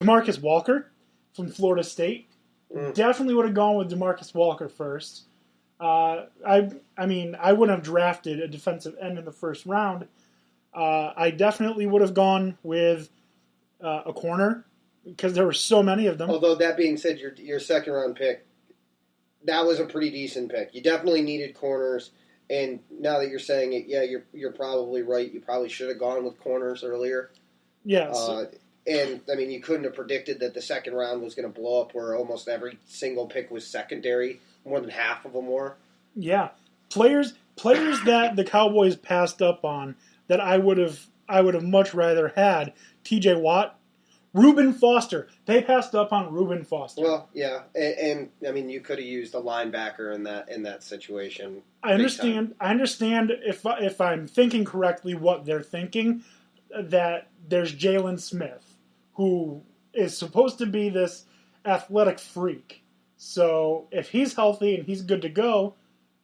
DeMarcus Walker from Florida State. Mm. Definitely would have gone with DeMarcus Walker first. I mean, I wouldn't have drafted a defensive end in the first round. I definitely would have gone with a corner because there were so many of them. Although that being said, your second round pick, that was a pretty decent pick. You definitely needed corners, and now that you're saying it, yeah, you're probably right. You probably should have gone with corners earlier. Yes. And I mean, you couldn't have predicted that the second round was going to blow up, where almost every single pick was secondary. More than half of them were. Yeah, players that the Cowboys passed up on that I would have much rather had. T.J. Watt, Reuben Foster. They passed up on Reuben Foster. Well, yeah, and I mean, you could have used a linebacker in that situation. I understand. I understand if I'm thinking correctly what they're thinking. That there's Jalen Smith, who is supposed to be this athletic freak. So if he's healthy and he's good to go,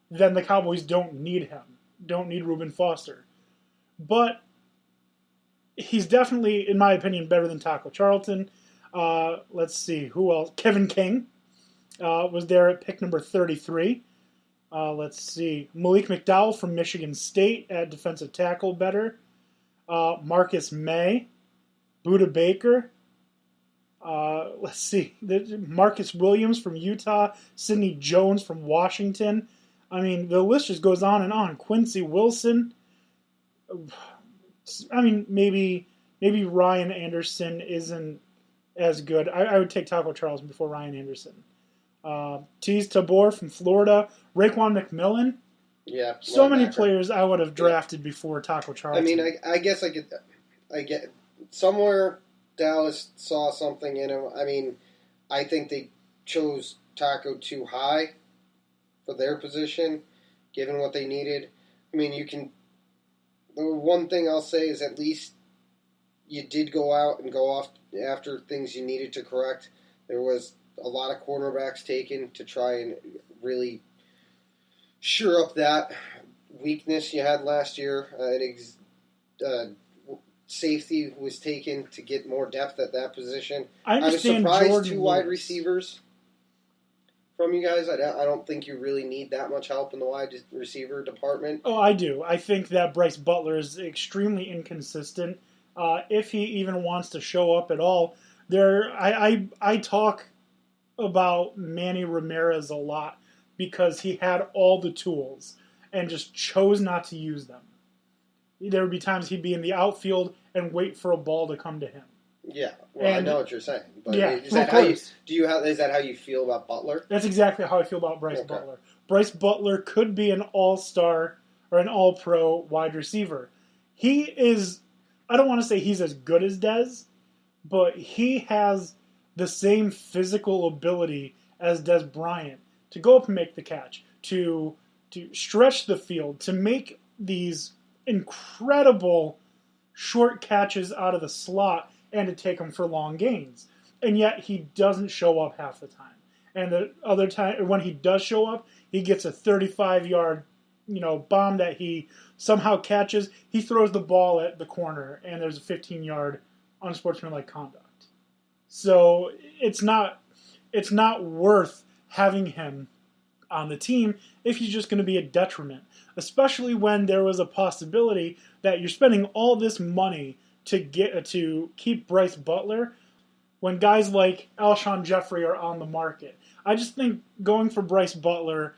then the Cowboys don't need him. Don't need Reuben Foster. But he's definitely, in my opinion, better than Taco Charlton. Let's see, who else? Kevin King was there at pick number 33. Let's see, Malik McDowell from Michigan State at defensive tackle, better. Marcus May, Budda Baker. Let's see, Marcus Williams from Utah, Sidney Jones from Washington. I mean, the list just goes on and on. Quincy Wilson. I mean, maybe Ryan Anderson isn't as good. I would take Taco Charlton before Ryan Anderson. Teez Tabor from Florida. Raekwon McMillan. Yeah. So many players I would have drafted before Taco Charlton. I mean, I guess I get somewhere Dallas saw something in him. I mean, I think they chose Taco too high for their position, given what they needed. I mean, the one thing I'll say is at least you did go out and go off after things you needed to correct. There was a lot of cornerbacks taken to try and really shore up that weakness you had last year. Safety was taken to get more depth at that position. I was surprised Jordan two wide Lewis. Receivers from you guys. I don't think you really need that much help in the wide receiver department. Oh, I do. I think that Bryce Butler is extremely inconsistent. If he even wants to show up at all, I talk about Manny Ramirez a lot because he had all the tools and just chose not to use them. There would be times he'd be in the outfield and wait for a ball to come to him. Yeah, well, I know what you're saying. But yeah, is that how you feel about Butler? That's exactly how I feel about Bryce Butler. Bryce Butler could be an all-star or an all-pro wide receiver. He is, I don't want to say he's as good as Dez, but he has the same physical ability as Dez Bryant to go up and make the catch, to stretch the field, to make these incredible short catches out of the slot and to take them for long gains. And yet he doesn't show up half the time. And the other time, when he does show up, he gets a 35-yard, bomb that he somehow catches. He throws the ball at the corner, and there's a 15-yard unsportsmanlike conduct. So it's not worth having him on the team if he's just going to be a detriment, especially when there was a possibility that you're spending all this money to keep Bryce Butler when guys like Alshon Jeffrey are on the market. I just think going for Bryce Butler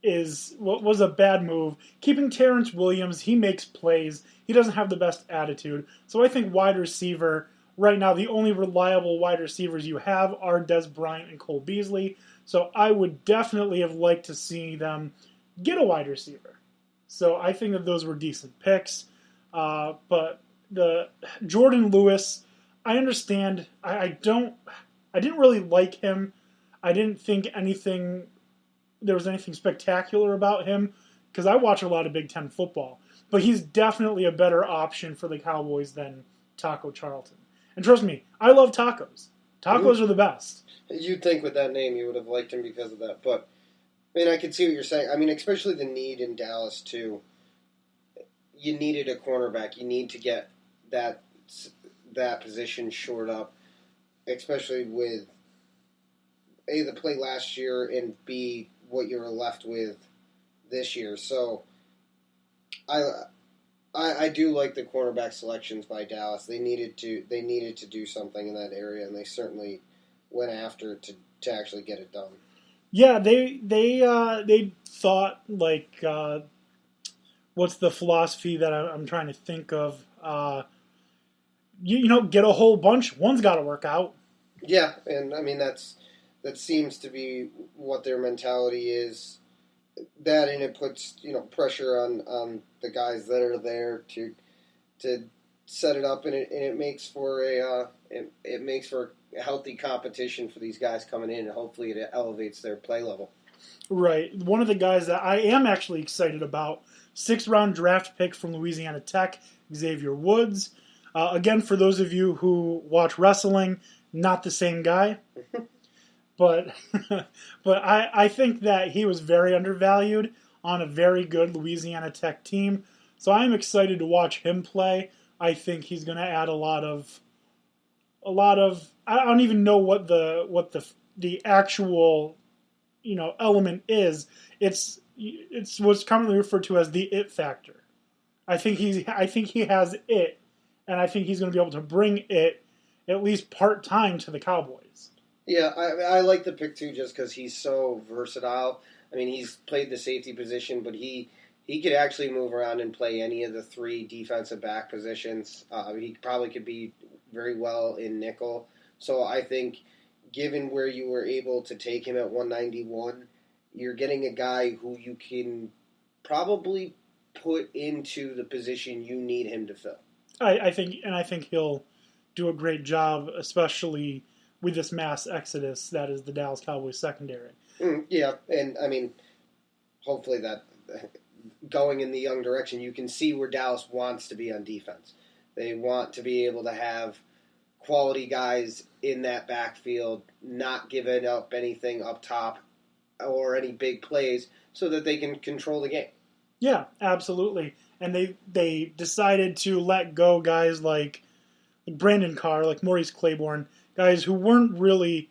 was a bad move. Keeping Terrence Williams, he makes plays. He doesn't have the best attitude. So I think wide receiver, right now the only reliable wide receivers you have are Dez Bryant and Cole Beasley. So I would definitely have liked to see them get a wide receiver. So I think that those were decent picks. But the Jordan Lewis, I understand. I didn't really like him. I didn't think there was anything spectacular about him because I watch a lot of Big Ten football. But he's definitely a better option for the Cowboys than Taco Charlton. And trust me, I love tacos. Tacos are the best. You'd think with that name you would have liked him because of that. But, I mean, I can see what you're saying. I mean, especially the need in Dallas, too. You needed a cornerback. You need to get that position shored up. especially with A, the play last year, and B, what you were left with this year. So I do like the cornerback selections by Dallas. They needed to do something in that area, and they certainly went after to actually get it done. Yeah, they thought like what's the philosophy that I'm trying to think of? Get a whole bunch. One's got to work out. Yeah, and I mean that seems to be what their mentality is. That, and it puts pressure on the guys that are there to set it up, and it makes for it makes for a healthy competition for these guys coming in, and hopefully it elevates their play level. Right. One of the guys that I am actually excited about, 6th-round draft pick from Louisiana Tech, Xavier Woods. Again, for those of you who watch wrestling, not the same guy. But I think that he was very undervalued on a very good Louisiana Tech team. So I'm excited to watch him play. I think he's going to add a lot of I don't even know what the actual element is. It's what's commonly referred to as the it factor. I think he has it, and I think he's going to be able to bring it at least part-time to the Cowboys. Yeah, I like the pick too, just because he's so versatile. I mean, he's played the safety position, but he could actually move around and play any of the 3 defensive back positions. He probably could be very well in nickel. So I think, given where you were able to take him at 191, you're getting a guy who you can probably put into the position you need him to fill. I think he'll do a great job, especially with this mass exodus that is the Dallas Cowboys secondary. Yeah, and I mean, hopefully that going in the young direction, you can see where Dallas wants to be on defense. They want to be able to have quality guys in that backfield, not giving up anything up top or any big plays, so that they can control the game. Yeah, absolutely. And they decided to let go guys like Brandon Carr, like Maurice Claiborne, guys who weren't really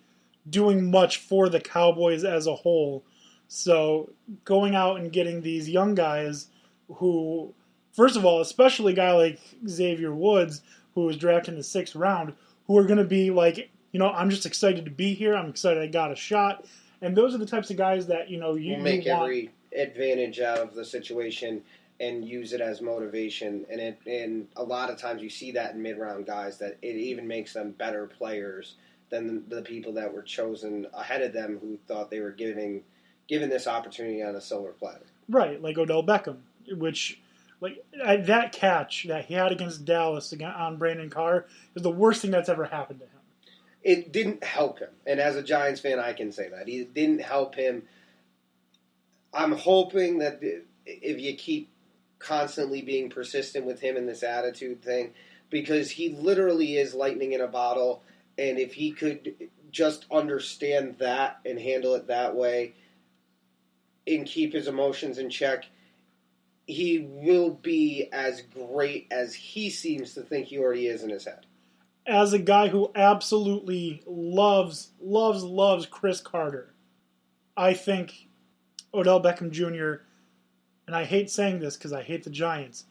doing much for the Cowboys as a whole. So going out and getting these young guys who, first of all, especially a guy like Xavier Woods, who was drafted in the 6th round, who are going to be like, I'm just excited to be here. I'm excited I got a shot. And those are the types of guys that, you make want. Every advantage out of the situation and use it as motivation. And a lot of times you see that in mid-round guys, that it even makes them better players than the people that were chosen ahead of them who thought they were given this opportunity on a silver platter. Right, like Odell Beckham, which, that catch that he had against Dallas on Brandon Carr is the worst thing that's ever happened to him. It didn't help him. And as a Giants fan, I can say that. It didn't help him. I'm hoping that if you keep constantly being persistent with him in this attitude thing, because he literally is lightning in a bottle, and if he could just understand that and handle it that way and keep his emotions in check, he will be as great as he seems to think he already is in his head. As a guy who absolutely loves Chris Carter, I think Odell Beckham Jr., and I hate saying this because I hate the Giants,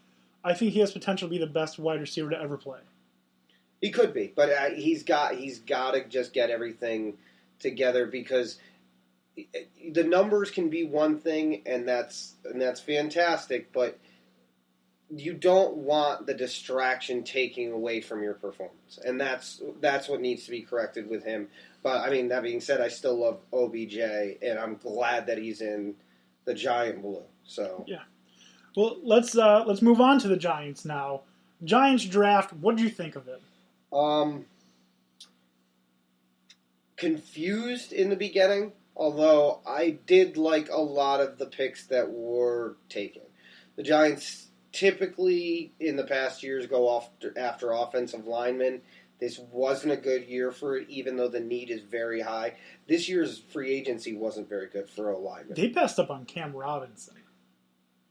I think he has potential to be the best wide receiver to ever play. He could be, but he's got to just get everything together, because the numbers can be one thing, and that's fantastic, but you don't want the distraction taking away from your performance, and that's what needs to be corrected with him. But I mean, that being said, I still love OBJ, and I'm glad that he's in the Giant blue. So yeah. Well, let's move on to the Giants now. Giants draft. What did you think of it? Confused in the beginning, although I did like a lot of the picks that were taken. The Giants typically in the past years go after offensive linemen. This wasn't a good year for it, even though the need is very high. This year's free agency wasn't very good for a lineman. They passed up on Cam Robinson.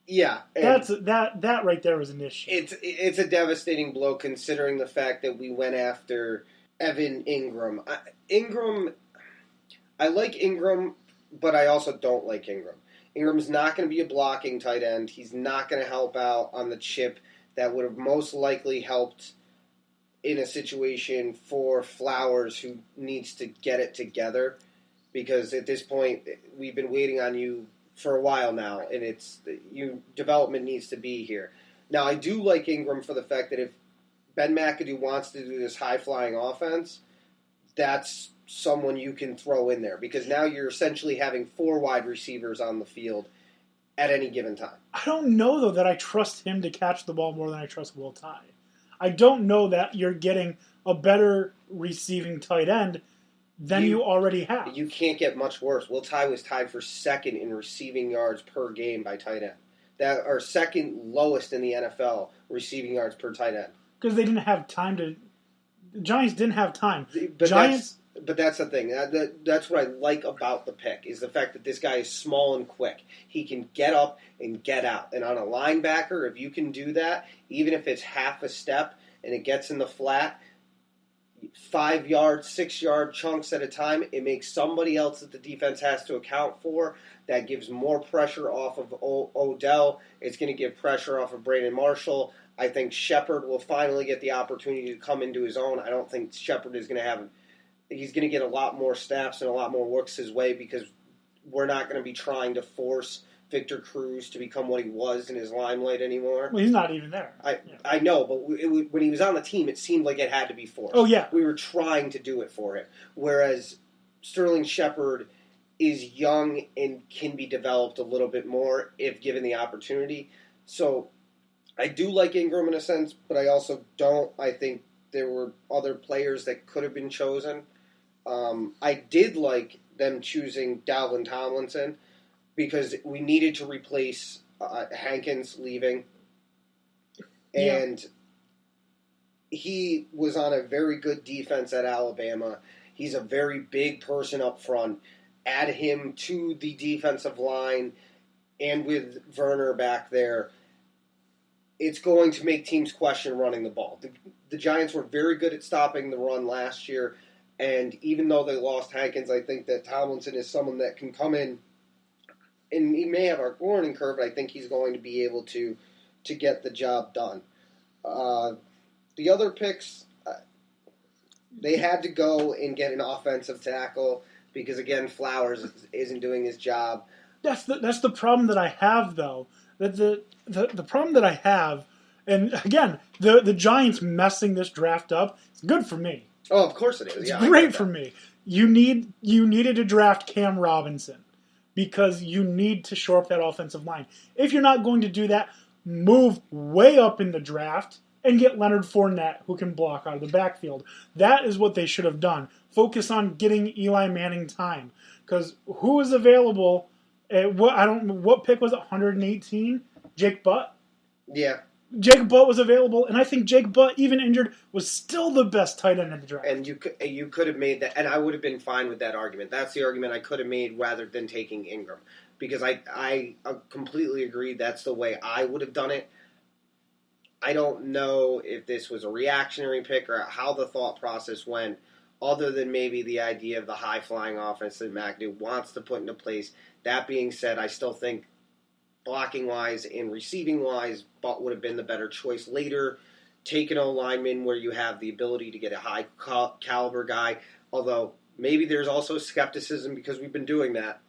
Yeah, that right there was an issue. It's a devastating blow, considering the fact that we went after Evan Ingram. I like Ingram, but I also don't like Ingram. Ingram's not going to be a blocking tight end. He's not going to help out on the chip that would have most likely helped in a situation for Flowers, who needs to get it together. Because at this point, we've been waiting on you for a while now, and development needs to be here. Now, I do like Ingram for the fact that if Ben McAdoo wants to do this high-flying offense, that's someone you can throw in there, because now you're essentially having 4 wide receivers on the field at any given time. I don't know, though, that I trust him to catch the ball more than I trust Will Tye. I don't know that you're getting a better receiving tight end than you already have. You can't get much worse. Will Tye was tied for second in receiving yards per game by tight end. That are second lowest in the NFL receiving yards per tight end. Because they didn't have time to. The Giants didn't have time. But that's the thing. That's what I like about the pick, is the fact that this guy is small and quick. He can get up and get out. And on a linebacker, if you can do that, even if it's half a step and it gets in the flat, 5-yard, 6-yard chunks at a time, it makes somebody else that the defense has to account for. That gives more pressure off of Odell. It's going to give pressure off of Brandon Marshall. I think Shepard will finally get the opportunity to come into his own. I don't think Shepard is going to have... He's going to get a lot more snaps and a lot more looks his way, because we're not going to be trying to force Victor Cruz to become what he was in his limelight anymore. Well, he's not even there. I know, but when he was on the team, it seemed like it had to be forced. Oh, yeah. We were trying to do it for him. Whereas Sterling Shepard is young and can be developed a little bit more if given the opportunity. So I do like Ingram in a sense, but I also don't. I think there were other players that could have been chosen. I did like them choosing Dalvin Tomlinson because we needed to replace Hankins leaving. And he was on a very good defense at Alabama. He's a very big person up front. Add him to the defensive line, and with Werner back there, it's going to make teams question running the ball. The Giants were very good at stopping the run last year, and even though they lost Hankins, I think that Tomlinson is someone that can come in, and he may have a learning curve, but I think he's going to be able to get the job done. The other picks, they had to go and get an offensive tackle because, again, Flowers isn't doing his job. That's the problem that I have, though. The problem that I have, and again, the Giants messing this draft up, it's good for me. Oh, of course it is. It's great for me. You needed to draft Cam Robinson because you need to shore up that offensive line. If you're not going to do that, move way up in the draft and get Leonard Fournette, who can block out of the backfield. That is what they should have done. Focus on getting Eli Manning time. Because who is available? What pick was it? 118? Jake Butt? Yeah. Jake Butt was available, and I think Jake Butt, even injured, was still the best tight end in the draft. And you could have made that, and I would have been fine with that argument. That's the argument I could have made rather than taking Ingram. Because I completely agree that's the way I would have done it. I don't know if this was a reactionary pick or how the thought process went, other than maybe the idea of the high-flying offense that McAdoo wants to put into place. That being said, I still think blocking-wise and receiving-wise, Butt would have been the better choice later. Take an O-lineman where you have the ability to get a high-caliber guy, although maybe there's also skepticism because we've been doing that,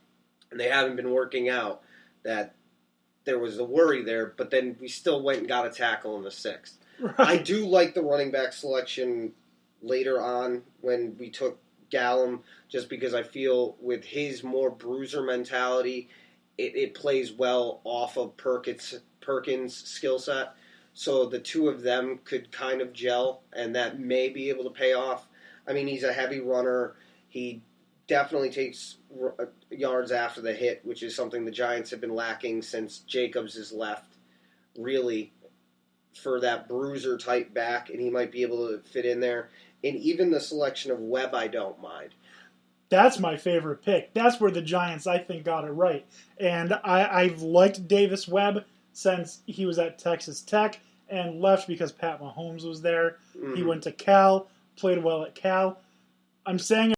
and they haven't been working out, that there was a worry there, but then we still went and got a tackle in the 6th. Right. I do like the running back selection later on when we took Gallum, just because I feel with his more bruiser mentality, it plays well off of Perkins' skill set. So the two of them could kind of gel, and that may be able to pay off. I mean, he's a heavy runner. He definitely takes yards after the hit, which is something the Giants have been lacking since Jacobs has left, really, for that bruiser-type back, and he might be able to fit in there. And even the selection of Webb, I don't mind. That's my favorite pick. That's where the Giants, I think, got it right. And I've liked Davis Webb since he was at Texas Tech and left because Pat Mahomes was there. Mm-hmm. He went to Cal, played well at Cal. I'm saying